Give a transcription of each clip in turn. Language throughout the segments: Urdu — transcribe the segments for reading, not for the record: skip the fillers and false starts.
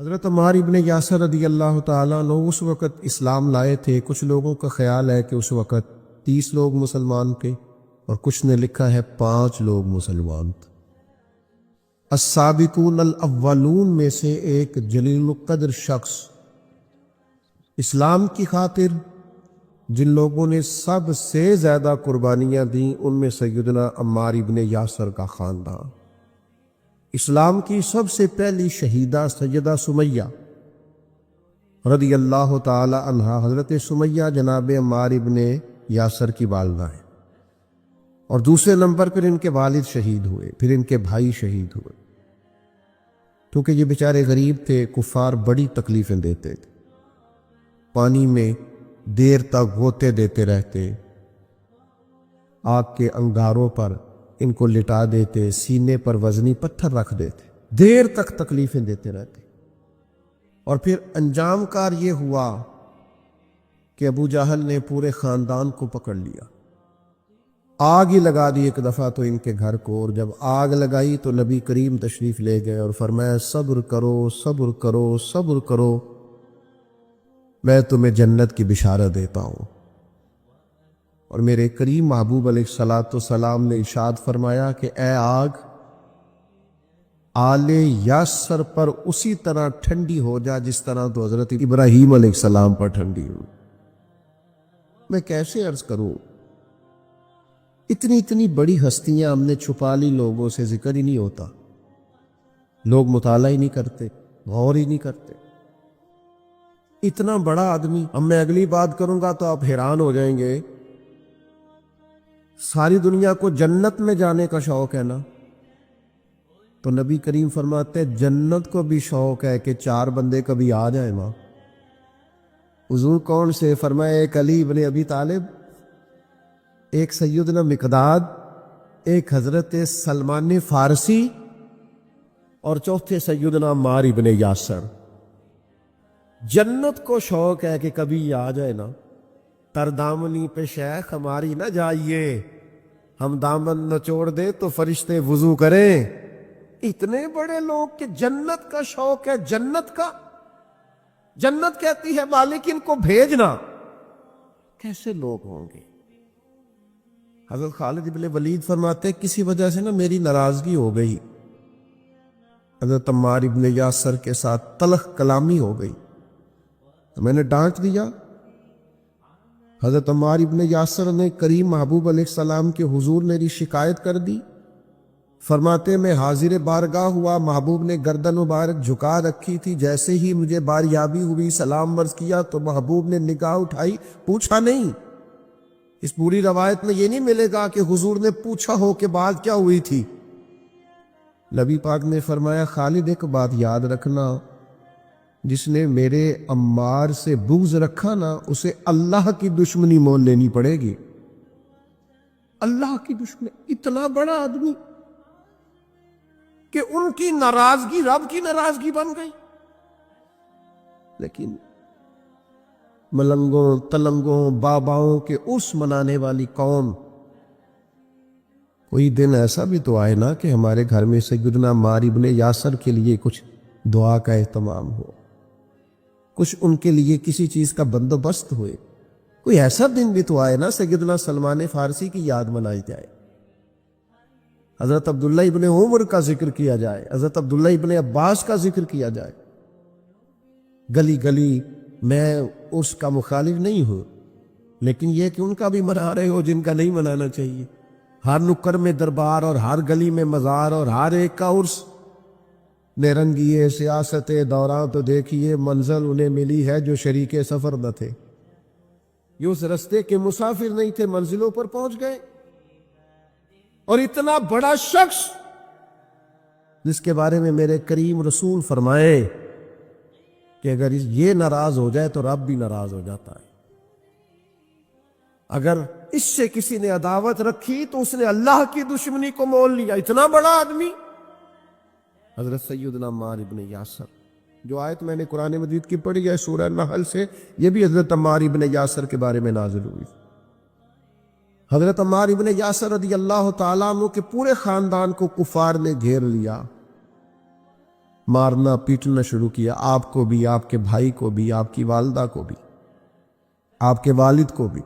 حضرت عمار ابن یاسر رضی اللہ تعالیٰ عنہ اس وقت اسلام لائے تھے۔ کچھ لوگوں کا خیال ہے کہ اس وقت 30 لوگ مسلمان تھے اور کچھ نے لکھا ہے 5 لوگ مسلمان تھے۔ السابقون الاولون میں سے ایک جلیل القدر شخص، اسلام کی خاطر جن لوگوں نے سب سے زیادہ قربانیاں دیں ان میں سیدنا عمار ابن یاسر کا خاندان۔ اسلام کی سب سے پہلی شہیدہ سیدہ سمیہ رضی اللہ تعالی عنہا، حضرت سمیہ جناب عمار ابن یاسر کی والدہ ہیں، اور دوسرے نمبر پر ان کے والد شہید ہوئے، پھر ان کے بھائی شہید ہوئے، کیونکہ یہ بیچارے غریب تھے۔ کفار بڑی تکلیفیں دیتے تھے، پانی میں دیر تک غوطے دیتے رہتے، آگ کے انگاروں پر ان کو لٹا دیتے، سینے پر وزنی پتھر رکھ دیتے، دیر تک تکلیفیں دیتے رہتے، اور پھر انجام کار یہ ہوا کہ ابو جہل نے پورے خاندان کو پکڑ لیا، آگ ہی لگا دی ایک دفعہ تو ان کے گھر کو، اور جب آگ لگائی تو نبی کریم تشریف لے گئے اور فرمایا صبر کرو صبر کرو صبر کرو، میں تمہیں جنت کی بشارت دیتا ہوں۔ اور میرے کریم محبوب علیہ الصلاۃ والسلام نے ارشاد فرمایا کہ اے آگ، آل یاسر پر اسی طرح ٹھنڈی ہو جا جس طرح تو حضرت ابراہیم علیہ السلام پر ٹھنڈی ہو۔ میں کیسے عرض کروں، اتنی بڑی ہستیاں ہم نے چھپا لی، لوگوں سے ذکر ہی نہیں ہوتا، لوگ مطالعہ ہی نہیں کرتے، غور ہی نہیں کرتے۔ اتنا بڑا آدمی، اب میں اگلی بات کروں گا تو آپ حیران ہو جائیں گے، ساری دنیا کو جنت میں جانے کا شوق ہے نا، تو نبی کریم فرماتے ہیں جنت کو بھی شوق ہے کہ 4 بندے کبھی آ جائیں وہاں۔ حضور کون سے؟ فرمایا ایک علی بن ابی طالب، ایک سیدنا مقداد، ایک حضرت سلمان فارسی، اور چوتھے سیدنا عمار ابن یاسر۔ جنت کو شوق ہے کہ کبھی آ جائے نا، تر دامنی پہ شیخ ہماری نہ جائیے، ہم دامن نچوڑ دے تو فرشتے وضو کریں۔ اتنے بڑے لوگ کہ جنت کا شوق ہے، جنت کا، جنت کہتی ہے مالک ان کو بھیجنا، کیسے لوگ ہوں گے؟ حضرت خالد ابن ولید فرماتے کسی وجہ سے نا میری ناراضگی ہو گئی، حضرت عمار ابن یاسر کے ساتھ تلخ کلامی ہو گئی، تو میں نے ڈانٹ دیا۔ حضرت عمار ابن یاسر نے کریم محبوب علیہ السلام کے حضور میری شکایت کر دی۔ فرماتے میں حاضر بارگاہ ہوا، محبوب نے گردن مبارک جھکا رکھی تھی، جیسے ہی مجھے باریابی ہوئی سلام عرض کیا تو محبوب نے نگاہ اٹھائی، پوچھا نہیں۔ اس پوری روایت میں یہ نہیں ملے گا کہ حضور نے پوچھا ہو کہ بات کیا ہوئی تھی۔ نبی پاک نے فرمایا خالد ایک بات یاد رکھنا، جس نے میرے عمار سے بغض رکھا نا اسے اللہ کی دشمنی مول لینی پڑے گی۔ اللہ کی دشمنی، اتنا بڑا آدمی کہ ان کی ناراضگی رب کی ناراضگی بن گئی۔ لیکن ملنگوں تلنگوں باباؤں کے اس منانے والی قوم، کوئی دن ایسا بھی تو آئے نا کہ ہمارے گھر میں سیدنا عمار ابن یاسر کے لیے کچھ دعا کا اہتمام ہو، کچھ ان کے لیے کسی چیز کا بندوبست ہوئے، کوئی ایسا دن بھی تو آئے نا سیدنا سلمان فارسی کی یاد منائی جائے، حضرت عبداللہ ابن عمر کا ذکر کیا جائے، حضرت عبداللہ ابن عباس کا ذکر کیا جائے۔ گلی گلی میں اس کا مخالف نہیں ہوں، لیکن یہ کہ ان کا بھی منا رہے ہو جن کا نہیں منانا چاہیے۔ ہر نکر میں دربار اور ہر گلی میں مزار اور ہر ایک کا عرس، نرنگیے سیاست دوران تو دیکھیے منزل انہیں ملی ہے جو شریک سفر نہ تھے، یہ اس رستے کے مسافر نہیں تھے، منزلوں پر پہنچ گئے۔ اور اتنا بڑا شخص جس کے بارے میں میرے کریم رسول فرمائے کہ اگر یہ ناراض ہو جائے تو رب بھی ناراض ہو جاتا ہے، اگر اس سے کسی نے عداوت رکھی تو اس نے اللہ کی دشمنی کو مول لیا۔ اتنا بڑا آدمی حضرت سیدنا عمار ابن یاسر، جو آیت میں نے قرآن مجید کی پڑھی ہے سورہ نحل سے، یہ بھی حضرت عمار ابن یاسر کے بارے میں نازل ہوئی۔ حضرت عمار ابن یاسر رضی اللہ تعالیٰ عنہ کے پورے خاندان کو کفار نے گھیر لیا، مارنا پیٹنا شروع کیا، آپ کو بھی، آپ کے بھائی کو بھی، آپ کی والدہ کو بھی، آپ کے والد کو بھی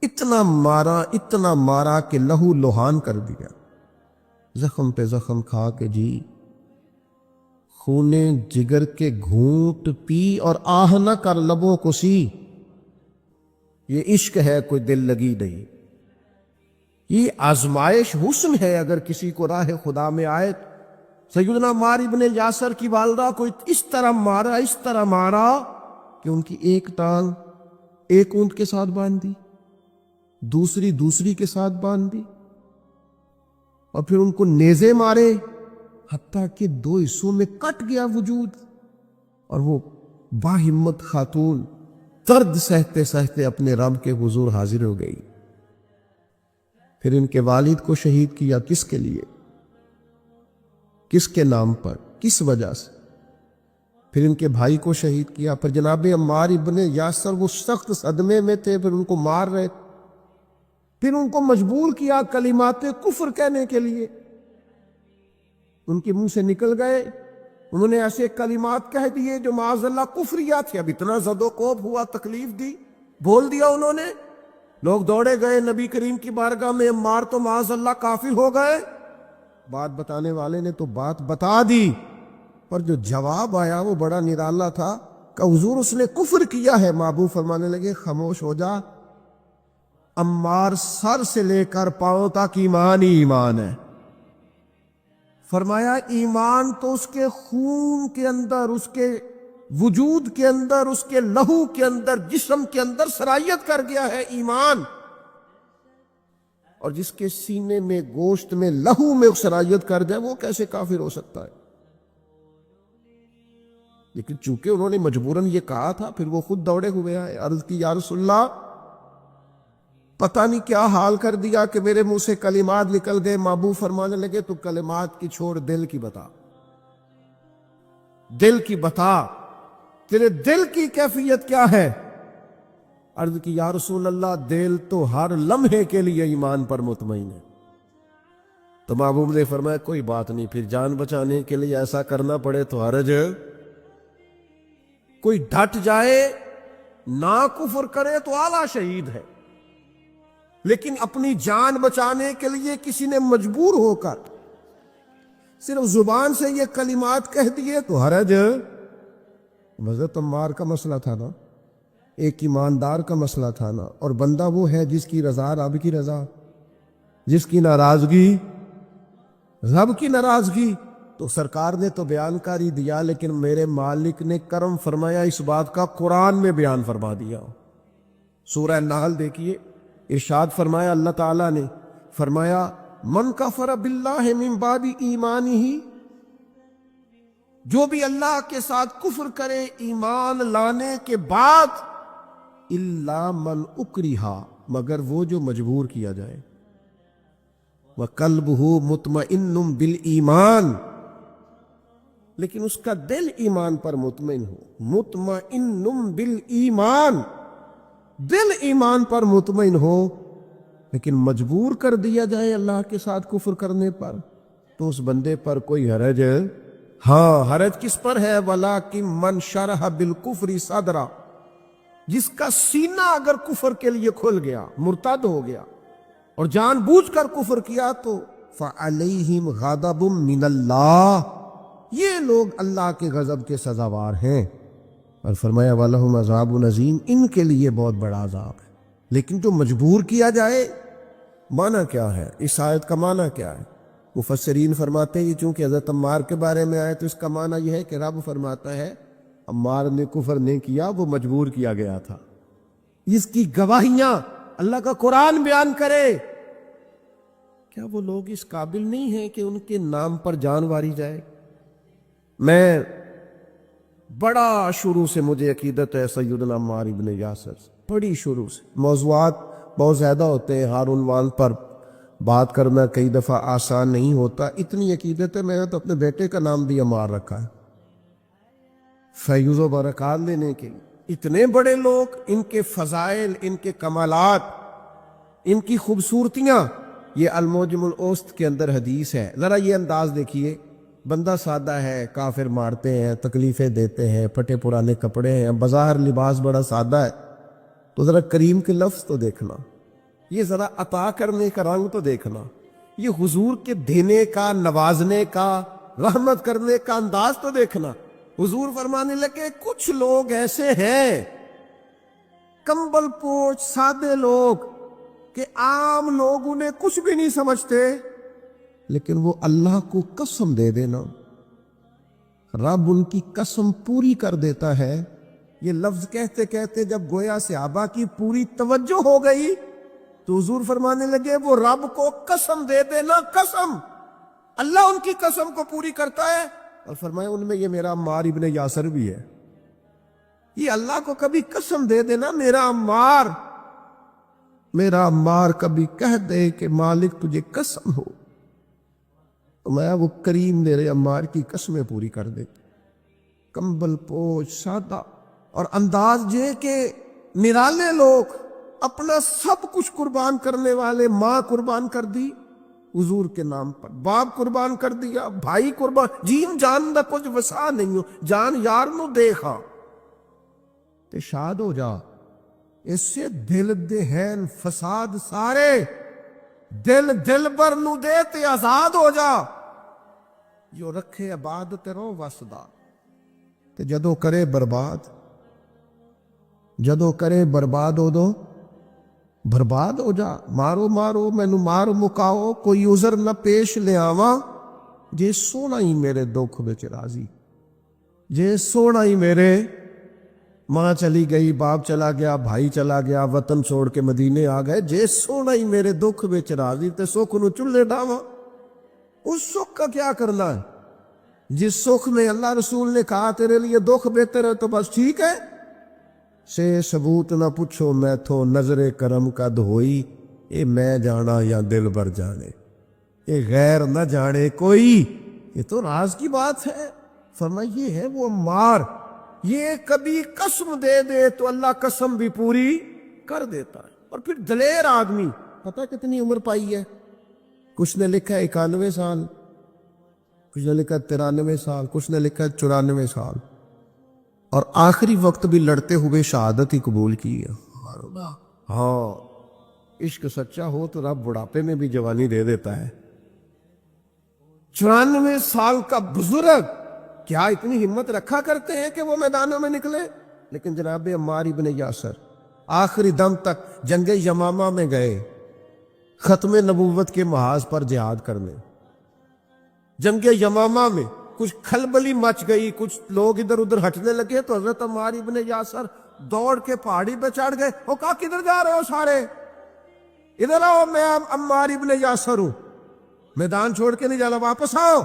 اتنا مارا کہ لہو لہان کر دیا، زخم پہ زخم کھا کے جی خونے جگر کے گھونٹ پی اور آہ نہ کر لبوں کو سی۔ یہ عشق ہے، کوئی دل لگی نہیں، یہ آزمائش حسن ہے۔ اگر کسی کو راہ خدا میں آئے، سیدنا عمار ابن یاسر کی والدہ کو اس طرح مارا کہ ان کی ایک ٹانگ ایک اونٹ کے ساتھ باندھ دی، دوسری کے ساتھ باندھ دی، اور پھر ان کو نیزے مارے حتیٰ کہ 2 حصوں میں کٹ گیا وجود، اور وہ باہمت خاتون درد سہتے سہتے اپنے رب کے حضور حاضر ہو گئی۔ پھر ان کے والد کو شہید کیا، کس کے لیے، کس کے نام پر، کس وجہ سے؟ پھر ان کے بھائی کو شہید کیا۔ پھر جناب عمار ابن یاسر وہ سخت صدمے میں تھے، پھر ان کو مار رہے تھے، پھر ان کو مجبور کیا کلمات کفر کہنے کے لیے، ان کے منہ سے نکل گئے، انہوں نے ایسے کلمات کہہ دیے جو معاذ اللہ کفریہ تھے۔ اب اتنا زد و کوب ہوا، تکلیف دی، بول دیا انہوں نے، لوگ دوڑے گئے نبی کریم کی بارگاہ میں، عمار تو معاذ اللہ کافر ہو گئے۔ بات بتانے والے نے تو بات بتا دی، پر جو جواب آیا وہ بڑا نرالا تھا کہ حضور اس نے کفر کیا ہے۔ محبوب فرمانے لگے خاموش ہو جا، عمار سر سے لے کر پاؤں تک ایمان ہی ایمان ہے۔ فرمایا ایمان تو اس کے خون کے اندر، اس کے وجود کے اندر، اس کے لہو کے اندر، جسم کے اندر سرایت کر گیا ہے ایمان، اور جس کے سینے میں، گوشت میں، لہو میں سرایت کر جائے وہ کیسے کافر ہو سکتا ہے؟ لیکن چونکہ انہوں نے مجبوراً یہ کہا تھا، پھر وہ خود دوڑے ہوئے آئے، عرض کی یا رسول اللہ پتہ نہیں کیا حال کر دیا کہ میرے منہ سے کلمات نکل گئے۔ محبوب فرمانے لگے تو کلمات کی چھوڑ، دل کی بتا، دل کی بتا، تیرے دل کی کیفیت کیا ہے؟ عرض کی یا رسول اللہ دل تو ہر لمحے کے لیے ایمان پر مطمئن ہے۔ تو محبوب نے فرمایا کوئی بات نہیں، پھر جان بچانے کے لیے ایسا کرنا پڑے تو حرج ہے، کوئی ڈٹ جائے نہ کفر کرے تو اعلیٰ شہید ہے، لیکن اپنی جان بچانے کے لیے کسی نے مجبور ہو کر صرف زبان سے یہ کلمات کہہ دیے تو حرج ہے۔ حضرت عمار کا مسئلہ تھا نا، ایک ایماندار کا مسئلہ تھا نا، اور بندہ وہ ہے جس کی رضا رب کی رضا، جس کی ناراضگی رب کی ناراضگی۔ تو سرکار نے تو بیان کر ہی دیا، لیکن میرے مالک نے کرم فرمایا اس بات کا قرآن میں بیان فرما دیا۔ سورہ نحل دیکھیے، ارشاد فرمایا اللہ تعالیٰ نے، فرمایا من کفر باللہ من بعد ایمانہ، جو بھی اللہ کے ساتھ کفر کرے ایمان لانے کے بعد، الا من اکرہ، مگر وہ جو مجبور کیا جائے، وقلبہ مطمئن بالایمان، لیکن اس کا دل ایمان پر مطمئن ہو، مطمئن بالایمان، دل ایمان پر مطمئن ہو، لیکن مجبور کر دیا جائے اللہ کے ساتھ کفر کرنے پر، تو اس بندے پر کوئی حرج ہے؟ ہاں، حرج کس پر ہے؟ وَلَٰكِن مَّن شَرَحَ بِالْكُفْرِ صَدْرًا، جس کا سینہ اگر کفر کے لیے کھل گیا، مرتد ہو گیا اور جان بوجھ کر کفر کیا، تو فَعَلَيْهِمْ غَضَبٌ مِّنَ اللَّهِ، یہ لوگ اللہ کے غضب کے سزاوار ہیں۔ اور فرمایا وَلَهُمْ عَذَابٌ عَظِيمٌ، ان کے لیے بہت بڑا عذاب ہے۔ لیکن جو مجبور کیا جائے، معنی کیا ہے؟ اس آیت کا معنی کیا ہے؟ مفسرین فرماتے ہیں چونکہ حضرت عمار کے بارے میں آئے تو اس کا معنی یہ ہے کہ رب فرماتا ہے عمار نے کفر نہیں کیا، وہ مجبور کیا گیا تھا۔ اس کی گواہیاں اللہ کا قرآن بیان کرے۔ کیا وہ لوگ اس قابل نہیں ہیں کہ ان کے نام پر جان واری جائے؟ میں بڑا شروع سے مجھے عقیدت ہے سیدنا عمار ابن یاسر، بڑی شروع سے۔ موضوعات بہت زیادہ ہوتے ہیں، ہر عنوان پر بات کرنا کئی دفعہ آسان نہیں ہوتا۔ اتنی عقیدت ہے، میں نے تو اپنے بیٹے کا نام بھی عمار رکھا ہے، فیض و برکات لینے کے لیے۔ اتنے بڑے لوگ، ان کے فضائل، ان کے کمالات، ان کی خوبصورتیاں، یہ المعجم الاوسط کے اندر حدیث ہے۔ ذرا یہ انداز دیکھیے، بندہ سادہ ہے، کافر مارتے ہیں، تکلیفیں دیتے ہیں، پھٹے پرانے کپڑے ہیں، بظاہر لباس بڑا سادہ ہے، تو ذرا کریم کے لفظ تو دیکھنا، یہ ذرا عطا کرنے کا رنگ تو دیکھنا، یہ حضور کے دینے کا، نوازنے کا، رحمت کرنے کا انداز تو دیکھنا۔ حضور فرمانے لگے کچھ لوگ ایسے ہیں کمبل پوش سادے لوگ کہ عام لوگ انہیں کچھ بھی نہیں سمجھتے، لیکن وہ اللہ کو قسم دے دینا، رب ان کی قسم پوری کر دیتا ہے۔ یہ لفظ کہتے کہتے جب گویا صحابہ کی پوری توجہ ہو گئی تو حضور فرمانے لگے وہ رب کو قسم دے دینا، قسم، اللہ ان کی قسم کو پوری کرتا ہے۔ اور فرمایا ان میں یہ میرا عمار ابن یاسر بھی ہے۔ یہ اللہ کو کبھی قسم دے دینا، میرا عمار کبھی کہہ دے کہ مالک تجھے قسم ہو، تو میں وہ کریم میرے عمار کی قسمیں پوری کر دے۔ کمبل پوش سادہ اور انداز یہ کہ نرالے لوگ، اپنا سب کچھ قربان کرنے والے، ماں قربان کر دی حضور کے نام پر، باپ قربان کر دیا، بھائی قربان، جین جان دا کچھ وسا نہیں ہو، جان یار نو دیکھا تے شاد ہو جا، اس سے دل دہن فساد سارے، دل بر نو دے تے آزاد ہو جا، جو رکھے آباد تے رو وسدا، تے جدو کرے برباد ہو دو برباد ہو جا۔ مارو مینو مار مکاؤ، کوئی عذر نہ پیش لے آواں، جے سونا ہی میرے دکھ وچ راضی، جے سونا ہی میرے، ماں چلی گئی، باپ چلا گیا، بھائی چلا گیا، وطن چھوڑ کے مدینے آ گئے، جے سونا ہی میرے دکھ وچ راضی تے سکھ نو چلے ڈاواں۔ اس سکھ کا کیا کرنا ہے؟ جس سکھ میں اللہ رسول نے کہا تیرے لیے دکھ بہتر ہے تو بس ٹھیک ہے، سے ثبوت نہ پوچھو میں تھو، نظر کرم کد ہوئی، اے میں جانا یا دل بر جانے، اے غیر نہ جانے کوئی، یہ تو راز کی بات ہے۔ فرمایا یہ ہے وہ عمار، یہ کبھی قسم دے دے تو اللہ قسم بھی پوری کر دیتا ہے۔ اور پھر دلیر آدمی، پتہ کتنی عمر پائی ہے؟ کچھ نے لکھا 91 سال، کچھ نے لکھا 93 سال، کچھ نے لکھا 94 سال، اور آخری وقت بھی لڑتے ہوئے شہادت ہی قبول کی ہے۔ ہاں، عشق سچا ہو تو رب بڑھاپے میں بھی جوانی دے دیتا ہے۔ 94 سال کا بزرگ کیا اتنی ہمت رکھا کرتے ہیں کہ وہ میدانوں میں نکلے؟ لیکن جناب عمار ابن یاسر آخری دم تک جنگ یمامہ میں گئے، ختم نبوت کے محاذ پر جہاد کرنے۔ جنگ یمامہ میں کچھ کھلبلی مچ گئی، کچھ لوگ ادھر ادھر ہٹنے لگے تو حضرت عمار ابن یاسر دوڑ کے پہاڑی پہ چڑھ گئے۔ وہ کہا کدھر جا رہے ہو سارے؟ ادھر آؤ، میں عمار ابن یاسر ہوں، میدان چھوڑ کے نہیں جانا، واپس آؤ۔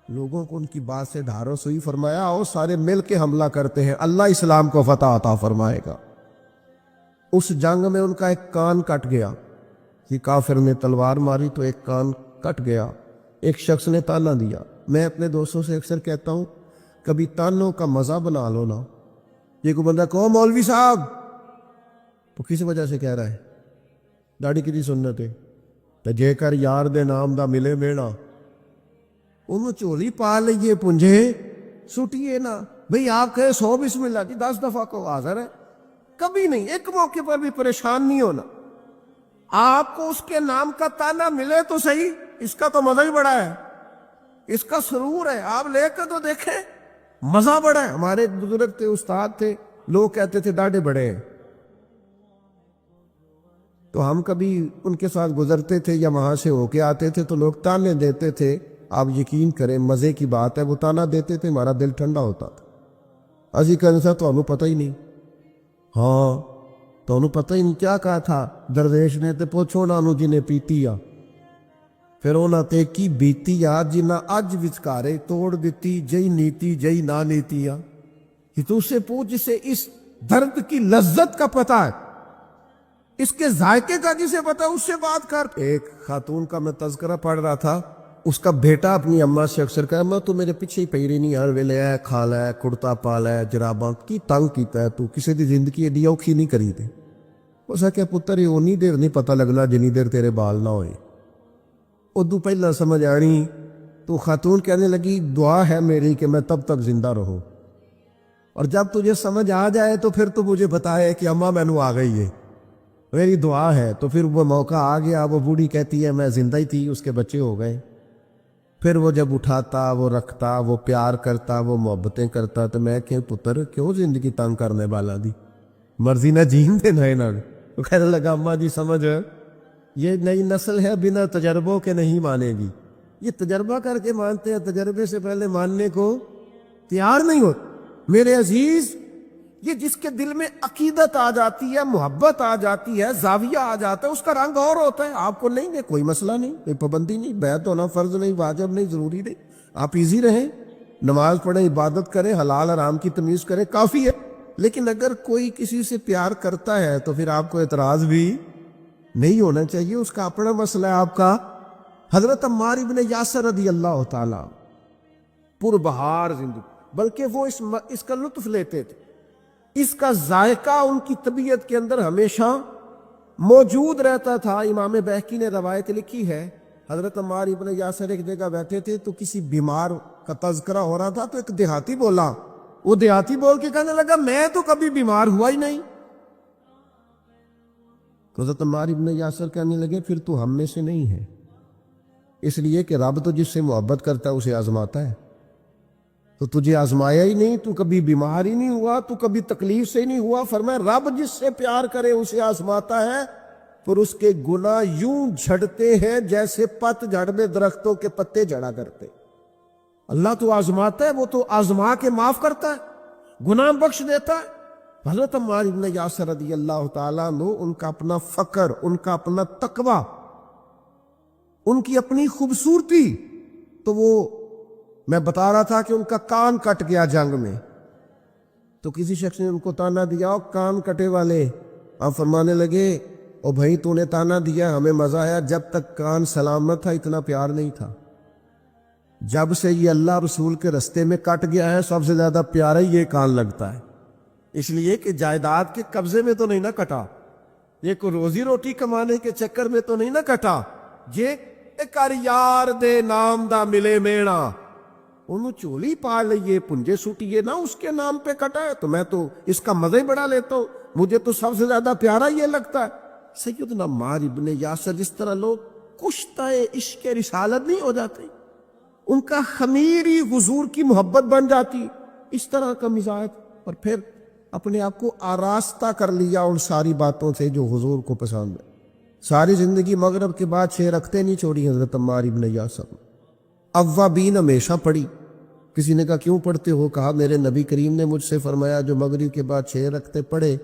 لوگوں کو ان کی بات سے ڈھارس ہوئی، فرمایا آؤ سارے مل کے حملہ کرتے ہیں، اللہ اسلام کو فتح عطا فرمائے گا۔ اس جنگ میں ان کا ایک کان کٹ گیا، کہ کافر نے تلوار ماری تو ایک کان کٹ گیا۔ ایک شخص نے تانا دیا۔ میں اپنے دوستوں سے اکثر کہتا ہوں کبھی تانوں کا مزہ بنا لو نا۔ یہ کوئی بندہ کہو مولوی صاحب تو کسی وجہ سے کہہ رہا ہے داڑھی کی سنت ہے تے جے کر یار دے نام دا ملے میڑا، انہوں چولی پا لئیے پنجے سٹیے نا۔ بھئی آپ کہے 100 بسم اللہ جی 10 دفعہ کو حاضر ہے، کبھی نہیں، ایک موقع پر بھی پریشان نہیں ہونا۔ آپ کو اس کے نام کا تانا ملے تو صحیح، اس کا تو مزہ ہی بڑا ہے، اس کا سرور ہے، آپ لے کر تو دیکھیں، مزہ بڑا ہے۔ ہمارے بزرگ تھے، استاد تھے، لوگ کہتے تھے ڈاڈے بڑے ہیں، تو ہم کبھی ان کے ساتھ گزرتے تھے یا وہاں سے ہو کے آتے تھے تو لوگ تانے دیتے تھے، آپ یقین کریں مزے کی بات ہے، وہ تانا دیتے تھے ہمارا دل ٹھنڈا ہوتا تھا۔ اسی کہنے سے تو ہمیں پتہ ہی نہیں، ہاں تو انہوں پتہ ہی نہیں کیا کہا تھا درویش نے، تے پوچھو نا انہوں جنہیں پیتی آ، پھر انہوں تے کی بیتی آ جنہ اج وچکارے توڑ دیتی، جئی نیتی جئی نہ نیتی آ۔ کہ تو اس سے پوچھ جسے اس درد کی لذت کا پتہ ہے، اس کے ذائقے کا جسے پتہ اس سے بات کر۔ ایک خاتون کا میں تذکرہ پڑھ رہا تھا، اس کا بیٹا اپنی اماں سے اکثر کہا میں تو میرے پیچھے ہی پیری نہیں، ہر ویلے ہے کھا لے، کڑتا پا لے، جراباں کی تنگ کیتا ہے تو کسی دی زندگی ایڈی اوکھی نہیں کری دے۔ اس کہ پتر یہ اونی دیر نہیں پتہ لگنا جنی دیر تیرے بال نہ ہوئے، ادو پہلا سمجھ آنی تو خاتون کہنے لگی دعا ہے میری کہ میں تب تک زندہ رہوں، اور جب تجھے سمجھ آ جائے تو پھر تو مجھے بتائے کہ اماں مینو آ گئی ہے، میری دعا ہے۔ تو پھر وہ موقع آ گیا، وہ بوڑھی کہتی ہے میں زندہ ہی تھی، اس کے بچے ہو گئے۔ پھر وہ جب اٹھاتا، وہ رکھتا، وہ پیار کرتا، وہ محبتیں کرتا، تو میں کہ پتر کیوں زندگی تنگ کرنے والا دی، مرضی نہ جین دے نہ نہ۔ وہ کہنے لگا اماں جی سمجھ یہ نئی نسل ہے، بنا تجربوں کے نہیں مانے گی، یہ تجربہ کر کے مانتے ہیں، تجربے سے پہلے ماننے کو تیار نہیں ہوتے۔ میرے عزیز، یہ جس کے دل میں عقیدت آ جاتی ہے، محبت آ جاتی ہے، زاویہ آ جاتا ہے، اس کا رنگ اور ہوتا ہے۔ آپ کو نہیں ہے، کوئی مسئلہ نہیں، کوئی پابندی نہیں، بیعت ہونا فرض نہیں، واجب نہیں، ضروری نہیں، آپ ایزی رہیں، نماز پڑھیں، عبادت کریں، حلال حرام کی تمیز کریں، کافی ہے۔ لیکن اگر کوئی کسی سے پیار کرتا ہے تو پھر آپ کو اعتراض بھی نہیں ہونا چاہیے، اس کا اپنا مسئلہ ہے، آپ کا۔ حضرت عمار ابن یاسر رضی اللہ تعالی پربہار زندگی، بلکہ وہ اس کا لطف لیتے تھے، اس کا ذائقہ ان کی طبیعت کے اندر ہمیشہ موجود رہتا تھا۔ امام بہقی نے روایت لکھی ہے، حضرت عمار ابن یاسر ایک جگہ بیٹھے تھے تو کسی بیمار کا تذکرہ ہو رہا تھا، تو ایک دیہاتی بولا، وہ دیہاتی بول کے کہنے لگا میں تو کبھی بیمار ہوا ہی نہیں۔ تو حضرت عمار ابن یاسر کہنے لگے پھر تو ہم میں سے نہیں ہے، اس لیے کہ رب تو جس سے محبت کرتا ہے اسے آزماتا ہے، تو تجھے آزمایا ہی نہیں، تو کبھی بیمار ہی نہیں ہوا، تو کبھی تکلیف سے ہی نہیں ہوا۔ فرمایا رب جس سے پیار کرے اسے آزماتا ہے، پر اس کے گناہ یوں جھڑتے ہیں جیسے پت جھڑ میں درختوں کے پتے جھڑا کرتے۔ اللہ تو آزماتا ہے، وہ تو آزما کے معاف کرتا ہے، گناہ بخش دیتا ہے۔ حضرت عمار ابن یاسر رضی اللہ تعالیٰ عنہ، ان کا اپنا فقر، ان کا اپنا تقوی، ان کی اپنی خوبصورتی، تو وہ میں بتا رہا تھا کہ ان کا کان کٹ گیا جنگ میں، تو کسی شخص نے ان کو تانا دیا، کان کٹے والے۔ آپ فرمانے لگے او بھائی تو نے تانا دیا، ہمیں مزہ آیا، جب تک کان سلامت تھا اتنا پیار نہیں تھا، جب سے یہ اللہ رسول کے رستے میں کٹ گیا ہے سب سے زیادہ پیارا ہی یہ کان لگتا ہے، اس لیے کہ جائیداد کے قبضے میں تو نہیں نہ کٹا، یہ کوئی روزی روٹی کمانے کے چکر میں تو نہیں نہ کٹا، یہ کر یار دے نام دا ملے میڑا، انہوں چولی پا لئیے پنجے سوٹیے نہ اس کے نام پہ کٹا ہے، تو میں تو اس کا مزہ ہی بڑا لیتا ہوں، مجھے تو سب سے زیادہ پیارا یہ لگتا ہے۔ سیدنا عمار ابن یاسر، جس طرح لوگ کشتہ عشق رسالت نہیں ہو جاتے، ان کا خمیری حضور کی محبت بن جاتی، اس طرح کا مزاج، اور پھر اپنے آپ کو آراستہ کر لیا ان ساری باتوں سے جو حضور کو پسند ہے۔ ساری زندگی مغرب کے بعد 6 رکعتیں نہیں چھوڑی حضرت عمار ابن یاسر۔ اوابین ہمیشہ پڑھی۔ کسی نے کہا کیوں پڑھتے ہو؟ کہا میرے نبی کریم نے مجھ سے فرمایا جو مغرب کے بعد 6 رکعتیں پڑھے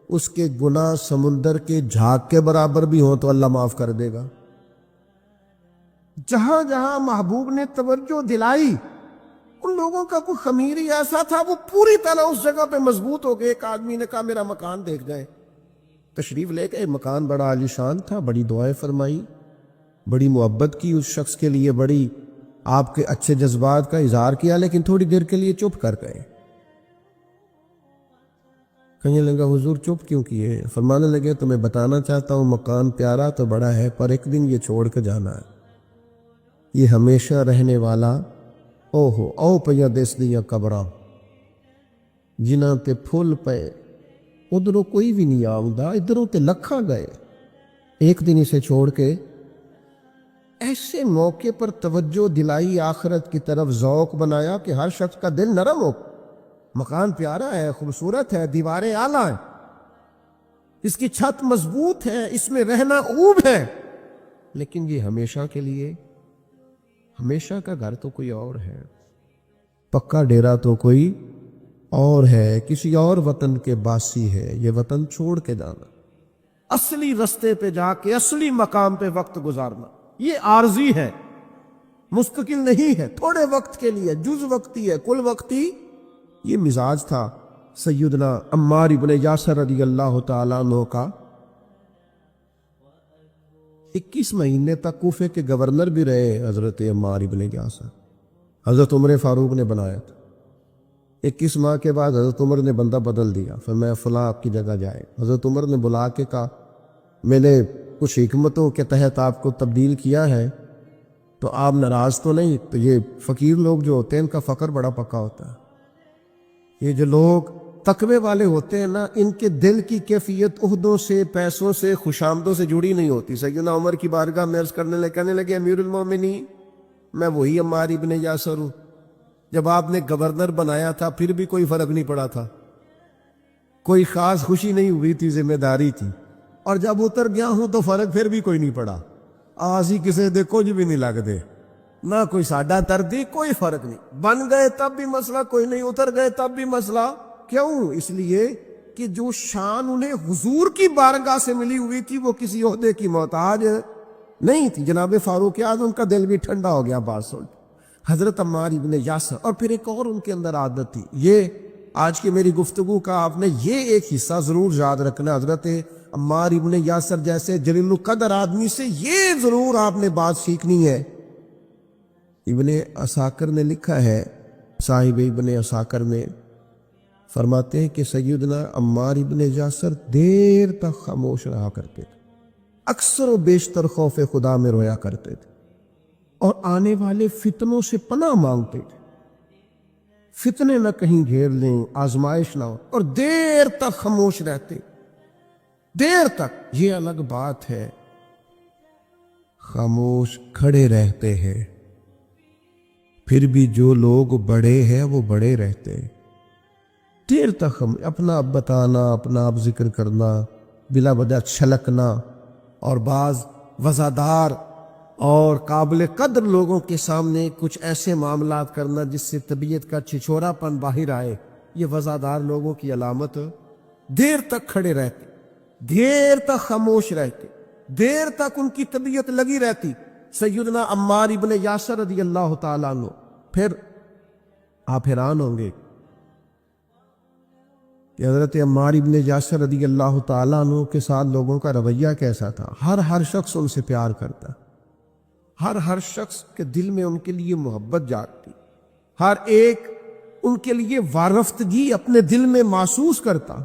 اس کے گناہ سمندر کے جھاگ کے برابر بھی ہوں تو اللہ معاف کر دے گا۔ جہاں جہاں محبوب نے توجہ دلائی، ان لوگوں کا کوئی خمیری ایسا تھا وہ پوری طرح اس جگہ پہ مضبوط ہو گئے۔ ایک آدمی نے کہا میرا مکان دیکھ جائیں، تشریف لے گئے، مکان بڑا عالیشان تھا، بڑی دعائیں فرمائی، بڑی محبت کی اس شخص کے لیے، بڑی آپ کے اچھے جذبات کا اظہار کیا، لیکن تھوڑی دیر کے لیے چپ کر گئے۔ کہنے لگا حضور چپ کیوں کیے؟ فرمانے لگے تمہیں بتانا چاہتا ہوں مکان پیارا تو بڑا ہے، پر ایک دن یہ چھوڑ کے جانا ہے، یہ ہمیشہ رہنے والا او پیا دس دیا قبراں جنہاں تے پھول پے، ادھروں کوئی بھی نہیں آؤندا، ادھروں تے لکھاں گئے، ایک دن اسے چھوڑ کے۔ ایسے موقع پر توجہ دلائی، آخرت کی طرف ذوق بنایا کہ ہر شخص کا دل نرم ہو۔ مکان پیارا ہے، خوبصورت ہے، دیواریں اعلیٰ ہیں، اس کی چھت مضبوط ہے، اس میں رہنا خوب ہے، لیکن یہ ہمیشہ کے لیے، ہمیشہ کا گھر تو کوئی اور ہے، پکا ڈیرا تو کوئی اور ہے، کسی اور وطن کے باسی ہے، یہ وطن چھوڑ کے جانا، اصلی رستے پہ جا کے اصلی مقام پہ وقت گزارنا، یہ عارضی ہے، مستقل نہیں ہے، تھوڑے وقت کے لیے، جز وقتی ہے، کل وقتی۔ یہ مزاج تھا سیدنا عمار ابن یاسر رضی اللہ تعالیٰ عنہ کا۔ 21 مہینے تک کوفے کے گورنر بھی رہے حضرت عمار ابن یاسر، حضرت عمر فاروق نے بنایا تھا۔ 21 ماہ کے بعد حضرت عمر نے بندہ بدل دیا، فرمایا فلاں آپ کی جگہ جائے۔ حضرت عمر نے بلا کے کہا میں نے کچھ حکمتوں کے تحت آپ کو تبدیل کیا ہے، تو آپ ناراض تو نہیں؟ تو یہ فقیر لوگ جو ہوتے ہیں ان کا فقر بڑا پکا ہوتا ہے۔ یہ جو لوگ تقوی والے ہوتے ہیں نا، ان کے دل کی کیفیت عہدوں سے، پیسوں سے، خوشامدوں سے جڑی نہیں ہوتی۔ سیدنا عمر کی بارگاہ میں عرض کرنے لگے، کہنے لگے امیر المومنین میں وہی عمار ابن یاسر ہوں، جب آپ نے گورنر بنایا تھا پھر بھی کوئی فرق نہیں پڑا تھا، کوئی خاص خوشی نہیں ہوئی تھی، ذمہ داری تھی، اور جب اتر گیا ہوں تو فرق پھر بھی کوئی نہیں پڑا۔ آسی کسے دے کچھ بھی نہیں لگ دے، نہ کوئی ساڈا تردی، کوئی فرق نہیں، بن گئے تب بھی مسئلہ کوئی نہیں، اتر گئے تب بھی مسئلہ۔ کیوں؟ اس لیے کہ جو شان انہیں حضور کی بارگاہ سے ملی ہوئی تھی وہ کسی عہدے کی محتاج نہیں تھی۔ جناب فاروق اعظم کا دل بھی ٹھنڈا ہو گیا بات سن۔ حضرت عمار ابن یاسر، اور پھر ایک اور ان کے اندر عادت تھی، یہ آج کی میری گفتگو کا آپ نے یہ ایک حصہ ضرور یاد رکھنا، حضرت عمار ابن یاسر جیسے جلیل القدر آدمی سے یہ ضرور آپ نے بات سیکھنی ہے۔ ابن عساکر نے لکھا ہے، صاحب ابن عساکر میں فرماتے ہیں کہ سیدنا عمار ابن یاسر دیر تک خاموش رہا کرتے تھے، اکثر و بیشتر خوف خدا میں رویا کرتے تھے، اور آنے والے فتنوں سے پناہ مانگتے تھے، فتنے نہ کہیں گھیر لیں، آزمائش نہ ہو، اور دیر تک خاموش رہتے، دیر تک۔ یہ الگ بات ہے خاموش کھڑے رہتے ہیں، پھر بھی جو لوگ بڑے ہیں وہ بڑے رہتے ہیں، دیر تک ہم اپنا بتانا، اپنا آپ ذکر کرنا، بلا وجہ چھلکنا، اور بعض وزادار اور قابل قدر لوگوں کے سامنے کچھ ایسے معاملات کرنا جس سے طبیعت کا چھچورا پن باہر آئے، یہ وزادار لوگوں کی علامت۔ دیر تک کھڑے رہتے، دیر تک خاموش رہتے، دیر تک ان کی طبیعت لگی رہتی۔ سیدنا عمار ابن یاسر رضی اللہ تعالیٰ عنہ، پھر آپ حیران ہوں گے کہ حضرت عمار ابن یاسر رضی اللہ تعالیٰ عنہ کے ساتھ لوگوں کا رویہ کیسا تھا۔ ہر شخص ان سے پیار کرتا، ہر شخص کے دل میں ان کے لیے محبت جاگتی، ہر ایک ان کے لیے وارفتگی اپنے دل میں محسوس کرتا۔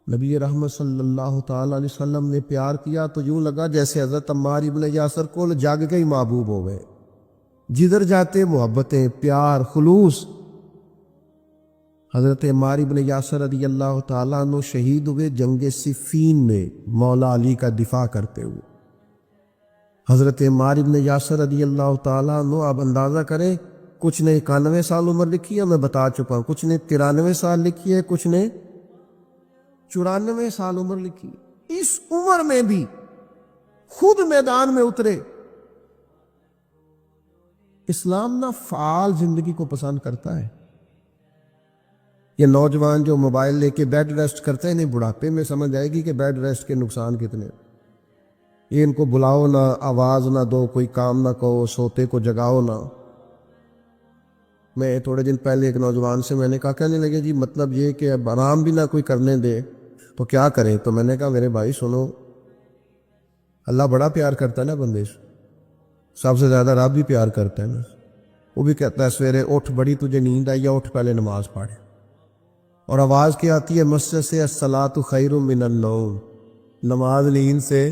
نبی رحمت صلی اللہ تعالیٰ علیہ وسلم نے پیار کیا تو یوں لگا جیسے حضرت عمار ابن یاسر کو جاگ کے ہی محبوب ہو گئے، جدھر جاتے محبتیں، پیار، خلوص۔ حضرت عمار ابن یاسر رضی اللہ تعالیٰ عنہ شہید ہوئے جنگ صفین میں مولا علی کا دفاع کرتے ہوئے۔ حضرت عمار ابن یاسر رضی اللہ تعالیٰ عنہ، آپ اندازہ کریں، کچھ نے 91 سال عمر لکھی ہے، میں بتا چکا ہوں، کچھ نے 93 سال لکھی ہے، کچھ نے 94 سال عمر لکھی۔ اس عمر میں بھی خود میدان میں اترے۔ اسلام نہ فعال زندگی کو پسند کرتا ہے۔ یہ نوجوان جو موبائل لے کے بیڈ ریسٹ کرتے ہیں، انہیں بڑھاپے میں سمجھ آئے گی کہ بیڈ ریسٹ کے نقصان کتنے۔ یہ ان کو بلاؤ نہ، آواز نہ دو، کوئی کام نہ کہو، سوتے کو جگاؤ نہ۔ میں تھوڑے دن پہلے ایک نوجوان سے میں نے کہا، کہنے لگے جی مطلب یہ کہ اب آرام بھی نہ کوئی کرنے دے تو کیا کریں؟ تو میں نے کہا میرے بھائی سنو، اللہ بڑا پیار کرتا ہے نا بندے سے، سب سے زیادہ رب بھی پیار کرتا ہے نا۔ وہ بھی کہتا ہے سویرے اٹھ، بڑی تجھے نیند آئی ہے، اٹھ پہلے نماز پڑھ۔ اور آواز کیا آتی ہے مسجد سے؟ الصلاۃ خیر من النوم، نماز نیند سے۔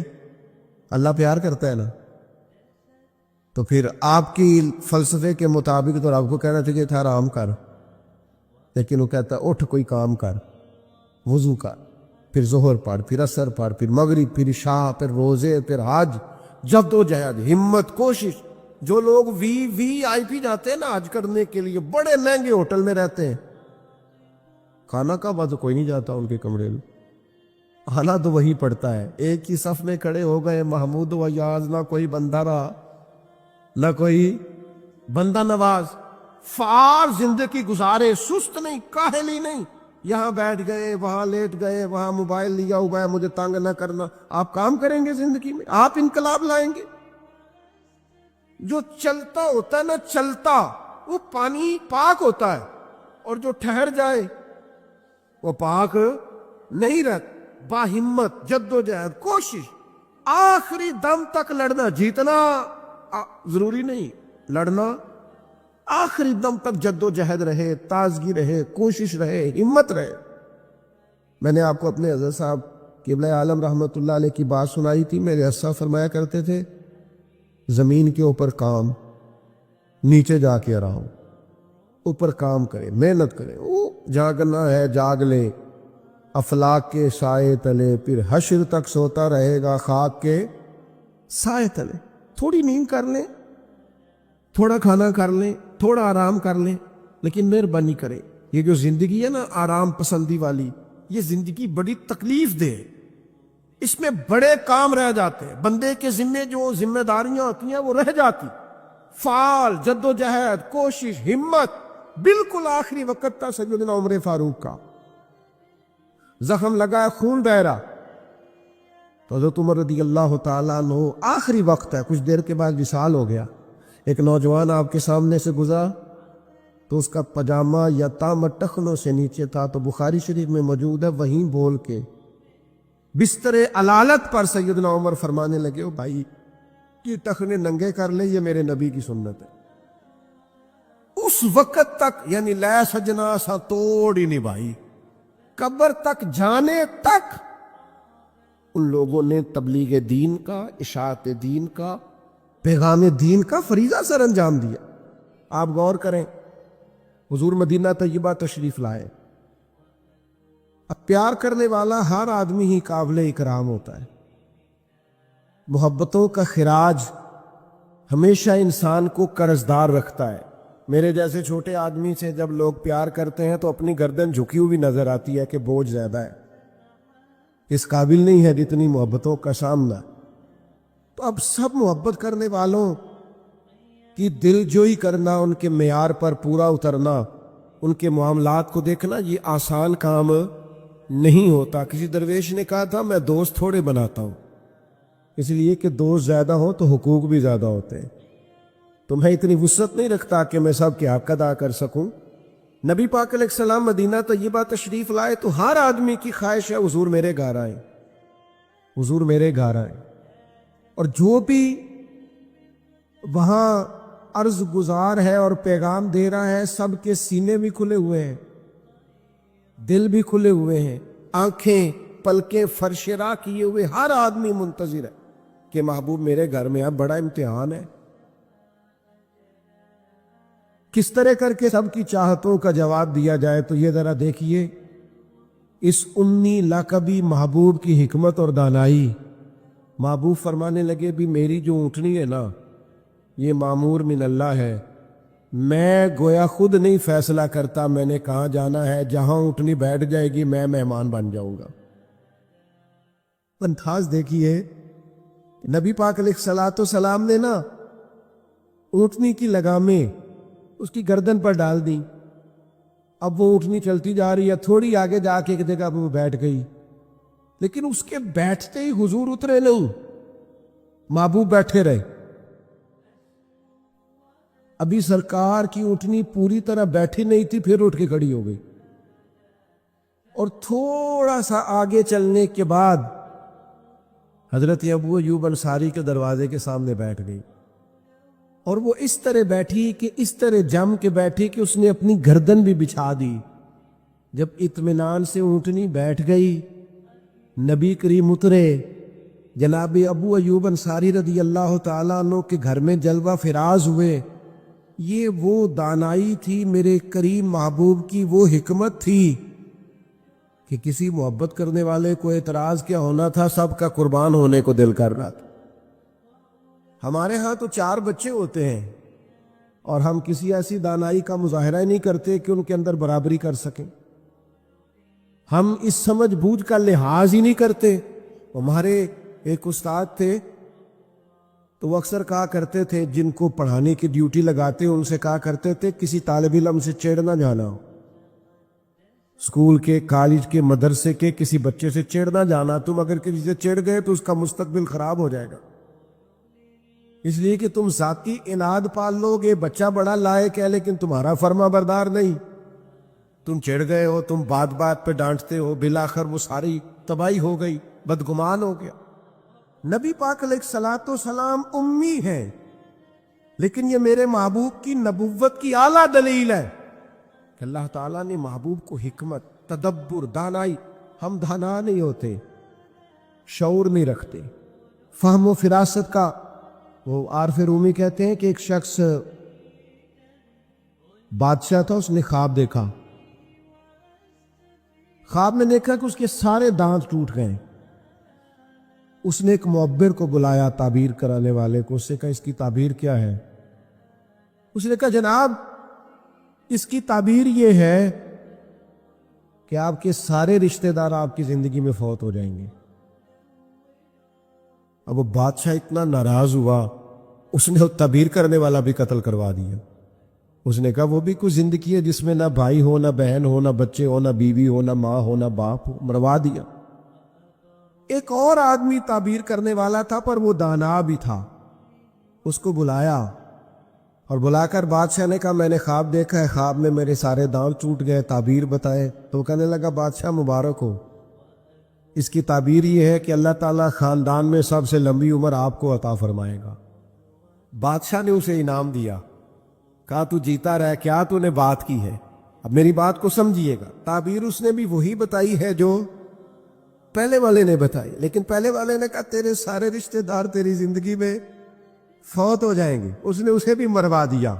اللہ پیار کرتا ہے نا، تو پھر آپ کی فلسفے کے مطابق تو رب کو کہنا چاہیے تھا آرام کر، لیکن وہ کہتا ہے اٹھ کوئی کام کر، وضو کر، پھر ظہر پڑھ، پھر عصر پڑھ، پھر مغرب، پھر عشاء، پھر روزے، پھر حج، جد و جہد، ہمت، کوشش۔ جو لوگ وی آئی پی جاتے ہیں نا حج کرنے کے لیے، بڑے مہنگے ہوٹل میں رہتے ہیں، کھانا کا بعد کوئی نہیں جاتا ان کے کمرے میں، حالہ تو وہی پڑتا ہے۔ ایک ہی صف میں کھڑے ہو گئے، محمود و یاز، نہ کوئی بندہ رہا، نہ کوئی بندہ نواز، فعال زندگی گزارے، سست نہیں، کاہلی نہیں، یہاں بیٹھ گئے، وہاں لیٹ گئے، وہاں موبائل لیا ہوا ہے، مجھے تنگ نہ کرنا۔ آپ کام کریں گے زندگی میں، آپ انقلاب لائیں گے۔ جو چلتا ہوتا ہے نا، چلتا، وہ پانی پاک ہوتا ہے، اور جو ٹھہر جائے وہ پاک نہیں رہتا۔ باہمت، جد و جہد، کوشش، آخری دم تک لڑنا، جیتنا ضروری نہیں، لڑنا آخری دم تک جد و جہد رہے، تازگی رہے، کوشش رہے، ہمت رہے۔ میں نے آپ کو اپنے حضرت صاحب قبلہ عالم رحمۃ اللہ علیہ کی بات سنائی تھی، میرے اسا فرمایا کرتے تھے زمین کے اوپر کام، نیچے جا کے آرام، اوپر کام کرے، محنت کرے، وہ جاگنا ہے جاگ لے افلاک کے سائے تلے، پھر حشر تک سوتا رہے گا خاک کے سائے تلے۔ تھوڑی نیند کر لیں، تھوڑا کھانا کر لیں، تھوڑا آرام کر لیں، لیکن مہربانی کریں، یہ جو زندگی ہے نا آرام پسندی والی، یہ زندگی بڑی تکلیف دہ، اس میں بڑے کام رہ جاتے ہیں، بندے کے ذمے جو ذمہ داریاں ہوتی ہیں وہ رہ جاتی، فعال جد و جہد، کوشش، ہمت، بالکل آخری وقت تھا سیدنا عمر فاروق کا، زخم لگا ہے، خون بہ رہا، تو حضرت عمر رضی اللہ تعالیٰ عنہ، آخری وقت ہے، کچھ دیر کے بعد وصال ہو گیا، ایک نوجوان آپ کے سامنے سے گزرا تو اس کا پاجامہ یا تام ٹخنوں سے نیچے تھا، تو بخاری شریف میں موجود ہے، وہیں بول کے بستر علالت پر سیدنا عمر فرمانے لگے، او بھائی یہ ٹخنے ننگے کر لے، یہ میرے نبی کی سنت ہے۔ اس وقت تک یعنی لے سجنا سا توڑ ہی نہیں بھائی، قبر تک جانے تک ان لوگوں نے تبلیغ دین کا، اشاعت دین کا، پیغام دین کا فریضہ سر انجام دیا۔ آپ غور کریں، حضور مدینہ طیبہ تشریف لائے، اب پیار کرنے والا ہر آدمی ہی قابل اکرام ہوتا ہے، محبتوں کا خراج ہمیشہ انسان کو قرضدار رکھتا ہے۔ میرے جیسے چھوٹے آدمی سے جب لوگ پیار کرتے ہیں تو اپنی گردن جھکی ہوئی نظر آتی ہے کہ بوجھ زیادہ ہے، اس قابل نہیں ہے جتنی محبتوں کا سامنا۔ تو اب سب محبت کرنے والوں کی دل جوئی کرنا، ان کے معیار پر پورا اترنا، ان کے معاملات کو دیکھنا، یہ آسان کام نہیں ہوتا۔ کسی درویش نے کہا تھا میں دوست تھوڑے بناتا ہوں، اس لیے کہ دوست زیادہ ہوں تو حقوق بھی زیادہ ہوتے ہیں، تو میں اتنی وسعت نہیں رکھتا کہ میں سب کے حق ادا کر سکوں۔ نبی پاک علیہ السلام مدینہ طیبہ تشریف لائے تو ہر آدمی کی خواہش ہے حضور میرے گھر آئیں، حضور میرے گھر آئیں، اور جو بھی وہاں عرض گزار ہے اور پیغام دے رہا ہے، سب کے سینے بھی کھلے ہوئے ہیں، دل بھی کھلے ہوئے ہیں، آنکھیں پلکیں فرش راہ کیے ہوئے، ہر آدمی منتظر ہے کہ محبوب میرے گھر میں اب بڑا امتحان ہے، کس طرح کر کے سب کی چاہتوں کا جواب دیا جائے۔ تو یہ ذرا دیکھیے اس امی لقبی محبوب کی حکمت اور دانائی۔ محبوب فرمانے لگے بھی میری جو اونٹنی ہے نا یہ معمور من اللہ ہے، میں گویا خود نہیں فیصلہ کرتا میں نے کہاں جانا ہے، جہاں اونٹنی بیٹھ جائے گی میں مہمان بن جاؤں گا۔ انداز دیکھیے، نبی پاک علیہ الصلوۃ والسلام نے نا اونٹنی کی لگامیں اس کی گردن پر ڈال دی، اب وہ اونٹنی چلتی جا رہی ہے، تھوڑی آگے جا کے ایک جگہ وہ بیٹھ گئی، لیکن اس کے بیٹھتے ہی حضور اترے نہیں، محبوب بیٹھے رہے۔ ابھی سرکار کی اونٹنی پوری طرح بیٹھی نہیں تھی، پھر اٹھ کے کھڑی ہو گئی، اور تھوڑا سا آگے چلنے کے بعد حضرت ابو ایوب انصاری کے دروازے کے سامنے بیٹھ گئی، اور وہ اس طرح بیٹھی کہ اس طرح جم کے بیٹھی کہ اس نے اپنی گردن بھی بچھا دی۔ جب اطمینان سے اونٹنی بیٹھ گئی، نبی کریم اترے، جناب ابو ایوب انصاری رضی اللہ تعالیٰ عنہ کے گھر میں جلوہ فراز ہوئے۔ یہ وہ دانائی تھی میرے کریم محبوب کی، وہ حکمت تھی کہ کسی محبت کرنے والے کو اعتراض کیا ہونا تھا، سب کا قربان ہونے کو دل کر رہا تھا۔ ہمارے ہاں تو 4 بچے ہوتے ہیں اور ہم کسی ایسی دانائی کا مظاہرہ ہی نہیں کرتے کہ ان کے اندر برابری کر سکیں، ہم اس سمجھ بوجھ کا لحاظ ہی نہیں کرتے۔ ہمارے ایک استاد تھے تو وہ اکثر کہا کرتے تھے، جن کو پڑھانے کی ڈیوٹی لگاتے ان سے کہا کرتے تھے کسی طالب علم سے چڑ نہ جانا ہو، اسکول کے، کالج کے، مدرسے کے کسی بچے سے چڑ نہ جانا، تم اگر کسی سے چڑ گئے تو اس کا مستقبل خراب ہو جائے گا، اس لیے کہ تم ذاتی اناد پال لو گے، بچہ بڑا لائق ہے لیکن تمہارا فرما بردار نہیں، تم چڑ گئے ہو، تم بات بات پہ ڈانٹتے ہو، بالآخر وہ ساری تباہی ہو گئی، بدگمان ہو گیا۔ نبی پاک علیہ الصلوۃ والسلام امی ہیں، لیکن یہ میرے محبوب کی نبوت کی اعلیٰ دلیل ہے کہ اللہ تعالیٰ نے محبوب کو حکمت، تدبر، دانائی، ہم دانا نہیں ہوتے، شعور نہیں رکھتے، فہم و فراست کا وہ عارف رومی کہتے ہیں کہ ایک شخص بادشاہ تھا، اس نے خواب دیکھا، خواب میں دیکھا کہ اس کے سارے دانت ٹوٹ گئے۔ اس نے ایک معبر کو بلایا، تعبیر کرانے والے کو، اس سے کہا اس کی تعبیر کیا ہے؟ اس نے کہا جناب اس کی تعبیر یہ ہے کہ آپ کے سارے رشتہ دار آپ کی زندگی میں فوت ہو جائیں گے۔ اب وہ بادشاہ اتنا ناراض ہوا، اس نے وہ تعبیر کرنے والا بھی قتل کروا دیا۔ اس نے کہا وہ بھی کوئی زندگی ہے جس میں نہ بھائی ہو، نہ بہن ہو، نہ بچے ہو، نہ بیوی ہو، نہ ماں ہو، نہ باپ ہو، مروا دیا۔ ایک اور آدمی تعبیر کرنے والا تھا پر وہ دانا بھی تھا، اس کو بلایا اور بلا کر بادشاہ نے کہا میں نے خواب دیکھا ہے، خواب میں میرے سارے دانت ٹوٹ گئے، تعبیر بتائے۔ تو کہنے لگا بادشاہ مبارک ہو، اس کی تعبیر یہ ہے کہ اللہ تعالیٰ خاندان میں سب سے لمبی عمر آپ کو عطا فرمائے گا۔ بادشاہ نے اسے انعام دیا، کہا تو جیتا رہ، کیا تو نے بات کی ہے، اب میری بات کو سمجھیے گا۔ تعبیر اس نے بھی وہی بتائی ہے جو پہلے والے نے بتائی، لیکن پہلے والے نے کہا تیرے سارے رشتہ دار تیری زندگی میں فوت ہو جائیں گے، اس نے اسے بھی مروا دیا۔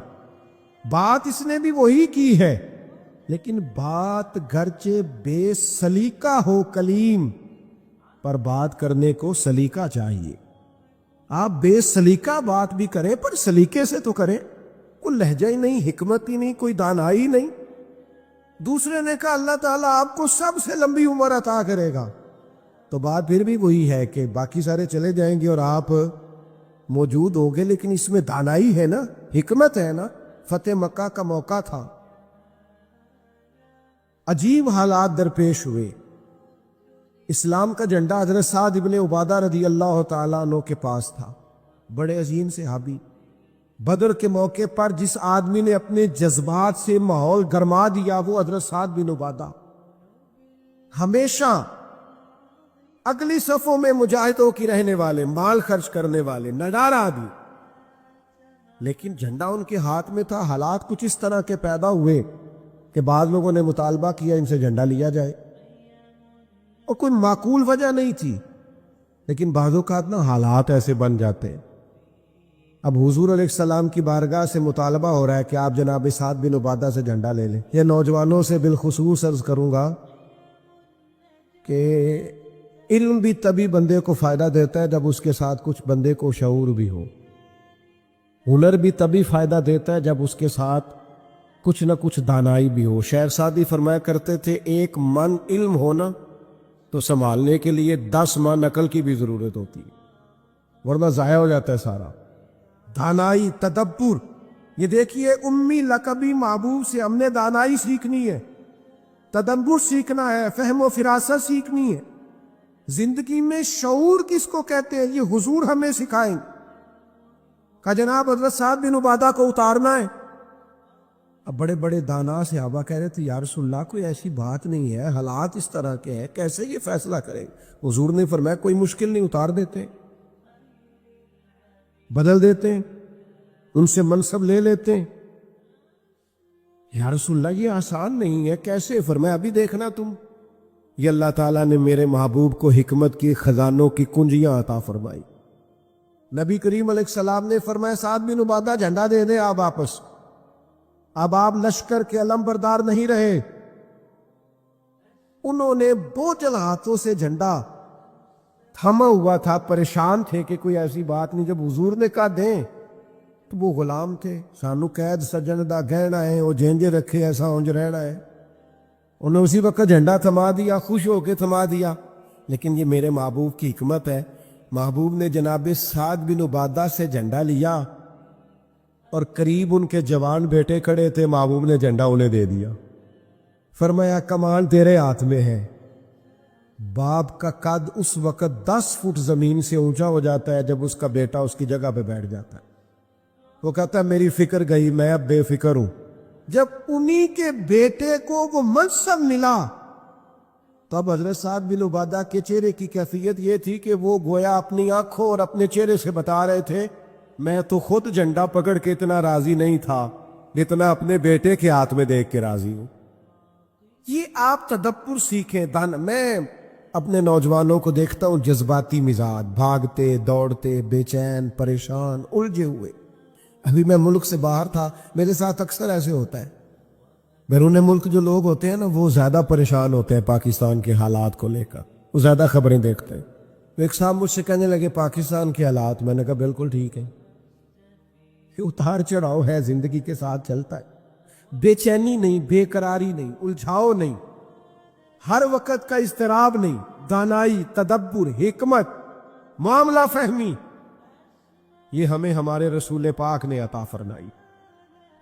بات اس نے بھی وہی کی ہے، لیکن بات گرچہ بے سلیقہ ہو کلیم، پر بات کرنے کو سلیقہ چاہیے۔ آپ بے سلیقہ بات بھی کریں پر سلیقے سے تو کریں، کوئی لہجہ ہی نہیں، حکمت ہی نہیں، کوئی دانائی نہیں۔ دوسرے نے کہا اللہ تعالیٰ آپ کو سب سے لمبی عمر عطا کرے گا، تو بات پھر بھی وہی ہے کہ باقی سارے چلے جائیں گے اور آپ موجود ہوں گے، لیکن اس میں دانائی ہے نا، حکمت ہے نا، فتح مکہ کا موقع تھا۔ عجیب حالات درپیش ہوئے۔ اسلام کا جھنڈا حضرت سعد ابن عبادہ رضی اللہ تعالیٰ عنہ کے پاس تھا، بڑے عظیم صحابی۔ بدر کے موقع پر جس آدمی نے اپنے جذبات سے ماحول گرما دیا وہ حضرت سعد بن عبادہ، ہمیشہ اگلی صفوں میں مجاہدوں کی رہنے والے، مال خرچ کرنے والے، نڈار آدمی، لیکن جھنڈا ان کے ہاتھ میں تھا۔ حالات کچھ اس طرح کے پیدا ہوئے کہ بعض لوگوں نے مطالبہ کیا ان سے جھنڈا لیا جائے، اور کوئی معقول وجہ نہیں تھی، لیکن بعض اوقات نا حالات ایسے بن جاتے ہیں۔ اب حضور علیہ السلام کی بارگاہ سے مطالبہ ہو رہا ہے کہ آپ جناب سعد بن عبادہ سے جھنڈا لے لیں۔ یہ نوجوانوں سے بالخصوص عرض کروں گا کہ علم بھی تبھی بندے کو فائدہ دیتا ہے جب اس کے ساتھ کچھ بندے کو شعور بھی ہو، ہنر بھی تبھی فائدہ دیتا ہے جب اس کے ساتھ کچھ نہ کچھ دانائی بھی ہو۔ شعر سعدی فرمایا کرتے تھے ایک من علم ہونا تو سنبھالنے کے لیے 10 من عقل کی بھی ضرورت ہوتی ہے، ورنہ ضائع ہو جاتا ہے سارا۔ دانائی، تدبر، یہ دیکھیے امی لقبی محبوب سے ہم نے دانائی سیکھنی ہے، تدبر سیکھنا ہے، فہم و فراست سیکھنی ہے۔ زندگی میں شعور کس کو کہتے ہیں یہ حضور ہمیں سکھائیں۔ کہ جناب حضرت سعد بن عبادہ کو اتارنا ہے۔ اب بڑے بڑے دانا صحابہ کہہ رہے تھے یا رسول اللہ کوئی ایسی بات نہیں ہے، حالات اس طرح کے ہیں، کیسے یہ فیصلہ کریں؟ حضور نے فرمایا کوئی مشکل نہیں، اتار دیتے، بدل دیتے ہیں، ان سے منصب لے لیتے ہیں۔ یا رسول اللہ یہ آسان نہیں ہے، کیسے؟ فرمایا ابھی دیکھنا تم، یہ اللہ تعالیٰ نے میرے محبوب کو حکمت کی خزانوں کی کنجیاں عطا فرمائی۔ نبی کریم علیہ السلام نے فرمایا سعد بن عبادہ جھنڈا دے دیں آپ واپس، اب آپ لشکر کے علم بردار نہیں رہے۔ انہوں نے بوجھل ہاتھوں سے جھنڈا تھما ہوا تھا، پریشان تھے کہ کوئی ایسی بات نہیں۔ جب حضور نے کہا دیں تو وہ غلام تھے، سانو قید سجن دا گہنا ہے، وہ جینجے رکھے ایسا اونج رہنا ہے۔ انہوں نے اسی وقت جھنڈا تھما دیا، خوش ہو کے تھما دیا۔ لیکن یہ میرے محبوب کی حکمت ہے، محبوب نے جناب سعد بن عبادہ سے جھنڈا لیا اور قریب ان کے جوان بیٹے کھڑے تھے، محبوب نے جھنڈا انہیں دے دیا۔ فرمایا کمان تیرے ہاتھ میں ہے۔ باپ کا قد اس وقت 10 فٹ زمین سے اونچا ہو جاتا ہے جب اس کا بیٹا اس کی جگہ پہ بیٹھ جاتا ہے۔ وہ کہتا ہے میری فکر گئی، میں اب بے فکر ہوں۔ جب انہی کے بیٹے کو وہ منصب ملا تو اب حضرت سعد بن عبادہ کے چہرے کی کیفیت یہ تھی کہ وہ گویا اپنی آنکھوں اور اپنے چہرے سے بتا رہے تھے میں تو خود جھنڈا پکڑ کے اتنا راضی نہیں تھا جتنا اپنے بیٹے کے ہاتھ میں دیکھ کے راضی ہوں۔ یہ آپ تدبر سیکھیں۔ میں اپنے نوجوانوں کو دیکھتا ہوں جذباتی مزاج، بھاگتے دوڑتے، بے چین، پریشان، الجھے ہوئے۔ ابھی میں ملک سے باہر تھا، میرے ساتھ اکثر ایسے ہوتا ہے۔ بیرون ملک جو لوگ ہوتے ہیں نا، وہ زیادہ پریشان ہوتے ہیں پاکستان کے حالات کو لے کر، وہ زیادہ خبریں دیکھتے ہیں۔ ایک صاحب مجھ سے کہنے لگے پاکستان کے حالات، میں نے کہا بالکل ٹھیک ہے، یہ اتار چڑھاؤ ہے، زندگی کے ساتھ چلتا ہے، بے چینی نہیں، بے قراری نہیں، الجھاؤ نہیں، ہر وقت کا اضطراب نہیں، دانائی، تدبر، حکمت، معاملہ فہمی، یہ ہمیں ہمارے رسول پاک نے عطا فرمائی۔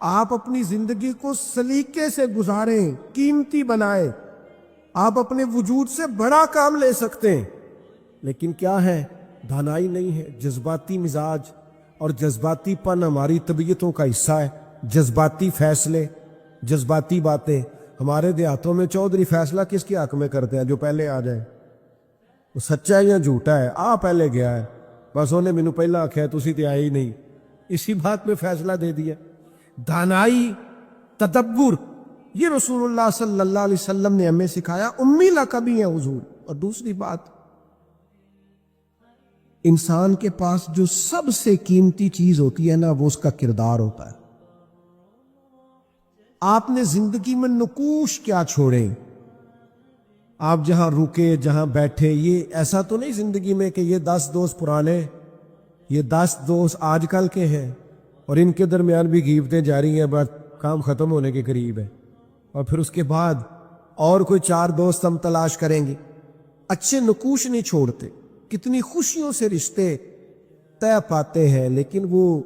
آپ اپنی زندگی کو سلیقے سے گزاریں، قیمتی بنائیں۔ آپ اپنے وجود سے بڑا کام لے سکتے ہیں، لیکن کیا ہے، دانائی نہیں ہے، جذباتی مزاج، اور جذباتی پن ہماری طبیعتوں کا حصہ ہے۔ جذباتی فیصلے، جذباتی باتیں۔ ہمارے دیہاتوں میں چودھری فیصلہ کس کے حق میں کرتے ہیں؟ جو پہلے آ جائے، وہ سچا ہے یا جھوٹا ہے، پہلے گیا ہے، بس انہیں مینوں پہلا آکھیا تسی تے آئے ہی نہیں، اسی بات میں فیصلہ دے دیا۔ دانائی، تدبر، یہ رسول اللہ صلی اللہ علیہ وسلم نے ہمیں سکھایا۔ امی لقبی ہے حضور۔ اور دوسری بات، انسان کے پاس جو سب سے قیمتی چیز ہوتی ہے نا، وہ اس کا کردار ہوتا ہے۔ آپ نے زندگی میں نقوش کیا چھوڑے؟ آپ جہاں رکے، جہاں بیٹھے، یہ ایسا تو نہیں زندگی میں کہ یہ 10 دوست پرانے، یہ 10 دوست آج کل کے ہیں اور ان کے درمیان بھی غیبتیں جاری ہیں، بس کام ختم ہونے کے قریب ہے، اور پھر اس کے بعد اور کوئی 4 دوست ہم تلاش کریں گے۔ اچھے نقوش نہیں چھوڑتے، کتنی خوشیوں سے رشتے طے پاتے ہیں، لیکن وہ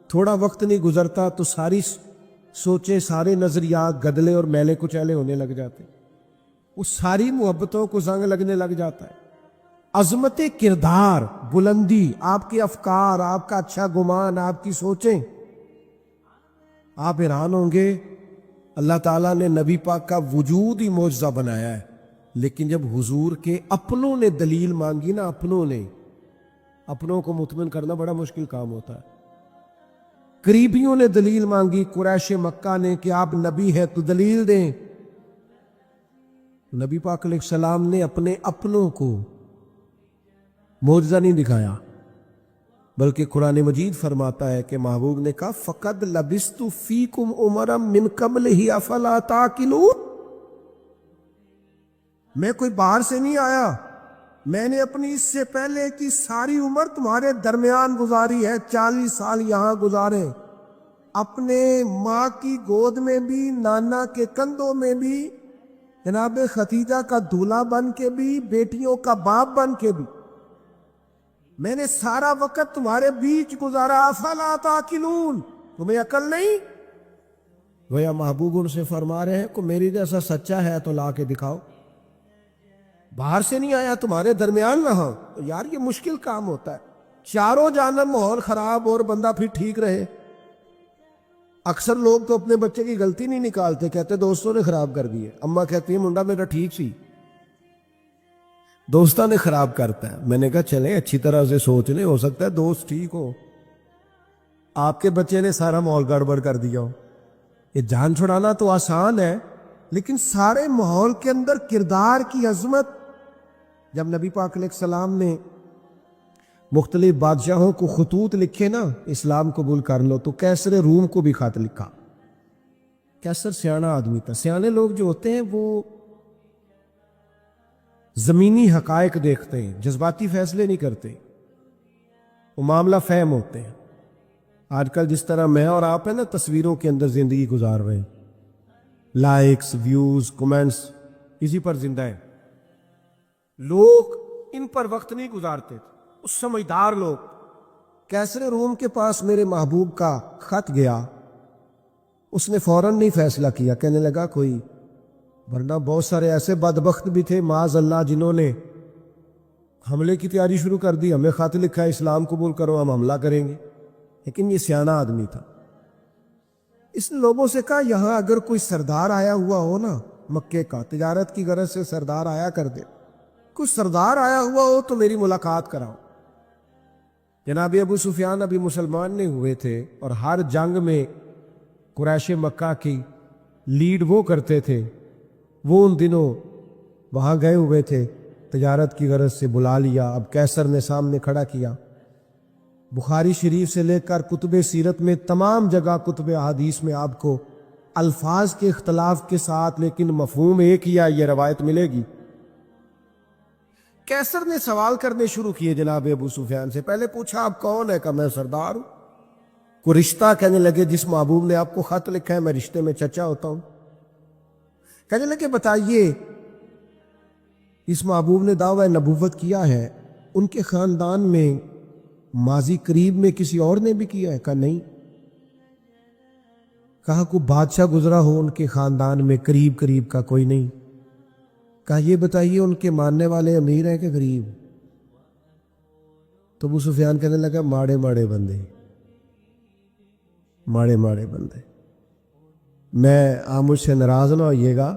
تھوڑا وقت نہیں گزرتا تو ساری سوچیں، سارے نظریات گدلے اور میلے کچیلے ہونے لگ جاتے، وہ ساری محبتوں کو زنگ لگنے لگ جاتا ہے۔ عظمت کردار، بلندی، آپ کے افکار، آپ کا اچھا گمان، آپ کی سوچیں، آپ حیران ہوں گے۔ اللہ تعالیٰ نے نبی پاک کا وجود ہی معجزہ بنایا ہے، لیکن جب حضور کے اپنوں نے دلیل مانگی نا، اپنوں کو مطمئن کرنا بڑا مشکل کام ہوتا ہے۔ قریبیوں نے دلیل مانگی، قریش مکہ نے، کہ آپ نبی ہیں تو دلیل دیں۔ نبی پاک علیہ السلام نے اپنے اپنوں کو معجزہ نہیں دکھایا، بلکہ قرآن مجید فرماتا ہے کہ محبوب نے کہا فَقَدْ لَبِثْتُ فِيكُمْ عُمَرًا مِّن قَبْلِهِ أَفَلَا تَعْقِلُونَ۔ میں کوئی باہر سے نہیں آیا، میں نے اپنی اس سے پہلے کی ساری عمر تمہارے درمیان گزاری ہے، 40 سال یہاں گزارے، اپنے ماں کی گود میں بھی، نانا کے کندھوں میں بھی، جناب ختیجہ کا دولہا بن کے بھی، بیٹیوں کا باپ بن کے بھی، میں نے سارا وقت تمہارے بیچ گزارا۔ افلا تعقلون، تمہیں عقل نہیں؟ گویا محبوب ان سے فرما رہے ہیں کہ میری جیسا سچا ہے تو لا کے دکھاؤ، باہر سے نہیں آیا، تمہارے درمیان رہا۔ یار یہ مشکل کام ہوتا ہے، چاروں جانب ماحول خراب اور بندہ پھر ٹھیک رہے۔ اکثر لوگ تو اپنے بچے کی غلطی نہیں نکالتے، کہتے دوستوں نے خراب کر دی ہے۔ اماں کہتی ہے منڈا میرا ٹھیک سی، دوستوں نے خراب کرتا ہے۔ میں نے کہا چلیں اچھی طرح سے سوچ لیں، ہو سکتا ہے دوست ٹھیک ہو، آپ کے بچے نے سارا ماحول گڑبڑ کر دیا ہو۔ یہ جان چھڑانا تو آسان ہے، لیکن سارے ماحول کے اندر کردار کی عظمت۔ جب نبی پاک علیہ السلام نے مختلف بادشاہوں کو خطوط لکھے نا، اسلام قبول کر لو، تو کیسر روم کو بھی خط لکھا۔ کیسر سیانا آدمی تھا۔ سیانے لوگ جو ہوتے ہیں وہ زمینی حقائق دیکھتے ہیں، جذباتی فیصلے نہیں کرتے، وہ معاملہ فہم ہوتے ہیں۔ آج کل جس طرح میں اور آپ ہیں نا تصویروں کے اندر زندگی گزار رہے ہیں، لائکس، ویوز، کمنٹس، اسی پر زندہ ہیں۔ لوگ ان پر وقت نہیں گزارتے، اس سمجھدار لوگ۔ کیسر روم کے پاس میرے محبوب کا خط گیا، اس نے فوراً نہیں فیصلہ کیا، کہنے لگا کوئی، ورنہ بہت سارے ایسے بدبخت بھی تھے معاذ اللہ جنہوں نے حملے کی تیاری شروع کر دی، ہمیں خط لکھا ہے اسلام قبول کرو ہم حملہ کریں گے، لیکن یہ سیانا آدمی تھا۔ اس نے لوگوں سے کہا یہاں اگر کوئی سردار آیا ہوا ہو نا، مکے کا، تجارت کی غرض سے سردار آیا کر دے، کوئی سردار آیا ہوا ہو تو میری ملاقات کراؤ۔ جناب ابو سفیان ابھی مسلمان نہیں ہوئے تھے، اور ہر جنگ میں قریش مکہ کی لیڈ وہ کرتے تھے، وہ ان دنوں وہاں گئے ہوئے تھے تجارت کی غرض سے بلا لیا. اب کیسر نے سامنے کھڑا کیا. بخاری شریف سے لے کر کتب سیرت میں تمام جگہ کتب احادیث میں آپ کو الفاظ کے اختلاف کے ساتھ لیکن مفہوم ایک ہی یہ روایت ملے گی. کیسر نے سوال کرنے شروع کیے جناب ابو سفیان سے. پہلے پوچھا آپ کون ہے؟ کہا میں سردار ہوں. کوئی رشتہ؟ کہنے لگے جس محبوب نے آپ کو خط لکھا ہے میں رشتے میں چچا ہوتا ہوں. کہنے لگے بتائیے اس محبوب نے دعویٰ نبوت کیا ہے، ان کے خاندان میں ماضی قریب میں کسی اور نے بھی کیا ہے؟ کہا نہیں. کہا کوئی بادشاہ گزرا ہو ان کے خاندان میں؟ قریب کا کوئی نہیں. کہا یہ بتائیے ان کے ماننے والے امیر ہیں کہ غریب؟ تو ابو سفیان کہنے لگا ماڑے بندے. میں آپ مجھ سے ناراض نہ ہوئیے گا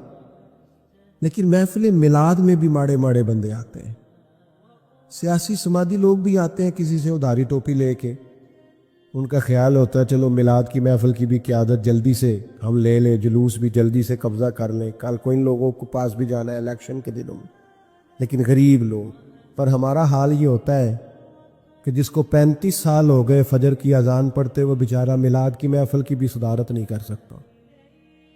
لیکن محفل میلاد میں بھی ماڑے بندے آتے ہیں. سیاسی سماجی لوگ بھی آتے ہیں کسی سے ادھاری ٹوپی لے کے. ان کا خیال ہوتا ہے چلو میلاد کی محفل کی بھی قیادت جلدی سے ہم لے لیں، جلوس بھی جلدی سے قبضہ کر لیں، کل کو ان لوگوں کو پاس بھی جانا ہے الیکشن کے دنوں میں. لیکن غریب لوگ. پر ہمارا حال یہ ہوتا ہے کہ جس کو 35 سال ہو گئے فجر کی اذان پڑھتے وہ بیچارہ میلاد کی محفل کی بھی صدارت نہیں کر سکتا.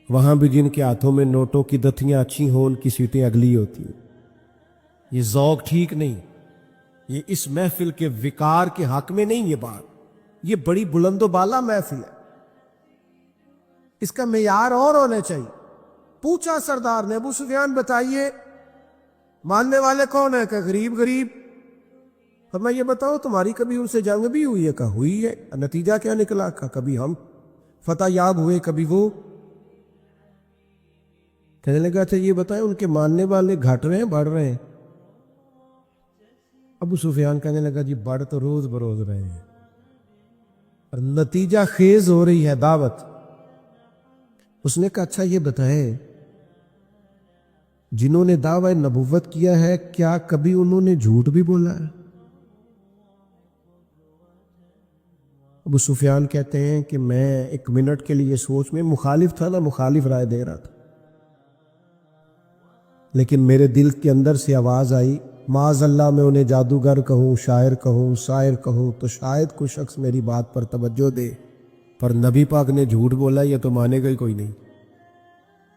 وہاں بھی جن کے ہاتھوں میں نوٹوں کی دتیاں اچھی ہوں ان کی سیٹیں اگلی ہوتی ہیں. یہ ذوق ٹھیک نہیں. یہ اس محفل کے وقار کے حق میں نہیں. یہ بات یہ بڑی بلند و بالا محفل ہے، اس کا معیار اور ہونا چاہیے. پوچھا سردار نے ابو سفیان بتائیے ماننے والے کون ہیں؟ کہ غریب. میں یہ بتاؤ تمہاری کبھی ان سے جنگ بھی ہوئی ہے؟ کہا ہوئی ہے. نتیجہ کیا نکلا؟ کہا کبھی ہم فتح یاب ہوئے کبھی وہ. کہنے لگا اچھا یہ بتائیں ان کے ماننے والے گھٹ رہے ہیں بڑھ رہے ہیں؟ ابو سفیان کہنے لگا جی بڑھ تو روز بروز رہے ہیں اور نتیجہ خیز ہو رہی ہے دعوت. اس نے کہا اچھا یہ بتائیں جنہوں نے دعوی نبوت کیا ہے کیا کبھی انہوں نے جھوٹ بھی بولا ہے؟ ابو سفیان کہتے ہیں کہ میں 1 منٹ کے لیے سوچ میں مخالف تھا نا، مخالف رائے دے رہا تھا، لیکن میرے دل کے اندر سے آواز آئی معاذ اللہ میں انہیں جادوگر کہوں، شاعر کہوں، ساحر کہوں تو شاید کوئی شخص میری بات پر توجہ دے، پر نبی پاک نے جھوٹ بولا یہ تو مانے گا ہی کوئی نہیں.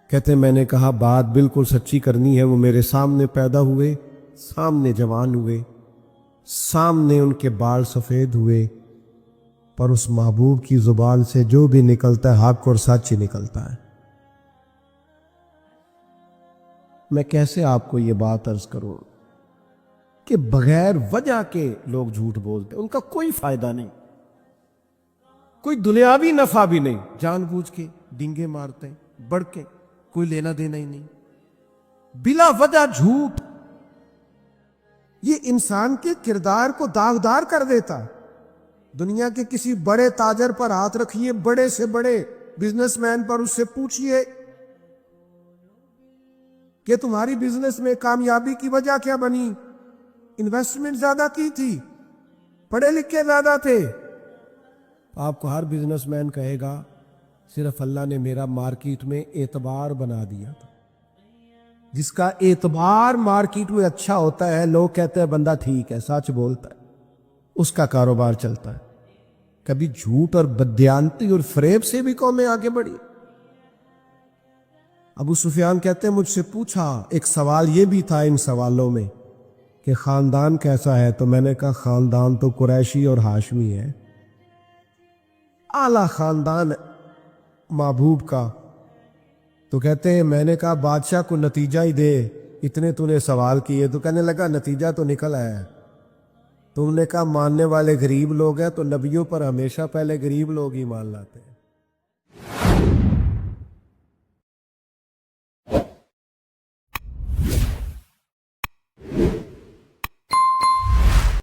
کہتے میں نے کہا بات بالکل سچی کرنی ہے. وہ میرے سامنے پیدا ہوئے، سامنے جوان ہوئے، سامنے ان کے بال سفید ہوئے، پر اس محبوب کی زبان سے جو بھی نکلتا ہے حق اور سچ ہی نکلتا ہے. میں کیسے آپ کو یہ بات عرض کروں کہ بغیر وجہ کے لوگ جھوٹ بولتے، ان کا کوئی فائدہ نہیں، کوئی دنیاوی نفع بھی نہیں، جان بوجھ کے ڈنگے مارتے ہیں بڑھ کے، کوئی لینا دینا ہی نہیں، بلا وجہ جھوٹ. یہ انسان کے کردار کو داغدار کر دیتا ہے. دنیا کے کسی بڑے تاجر پر ہاتھ رکھیے، بڑے سے بڑے بزنس مین پر، اس سے پوچھئے کہ تمہاری بزنس میں کامیابی کی وجہ کیا بنی؟ انویسٹمنٹ زیادہ کی تھی، پڑھے لکھے زیادہ تھے؟ آپ کو ہر بزنس مین کہے گا صرف اللہ نے میرا مارکیٹ میں اعتبار بنا دیا تھا. جس کا اعتبار مارکیٹ میں اچھا ہوتا ہے لوگ کہتے ہیں بندہ ٹھیک ہے، سچ بولتا ہے، اس کا کاروبار چلتا ہے. کبھی جھوٹ اور بددیانتی اور فریب سے بھی قومیں آگے بڑھی. ابو سفیان کہتے ہیں مجھ سے پوچھا، ایک سوال یہ بھی تھا ان سوالوں میں کہ خاندان کیسا ہے؟ تو میں نے کہا خاندان تو قریشی اور ہاشمی ہے، اعلیٰ خاندان محبوب کا. تو کہتے ہیں میں نے کہا بادشاہ کو نتیجہ ہی دے، اتنے تو نے سوال کیے. تو کہنے لگا نتیجہ تو نکل ہے. تم نے کہا ماننے والے غریب لوگ ہیں، تو نبیوں پر ہمیشہ پہلے غریب لوگ ہی مان لاتے ہیں.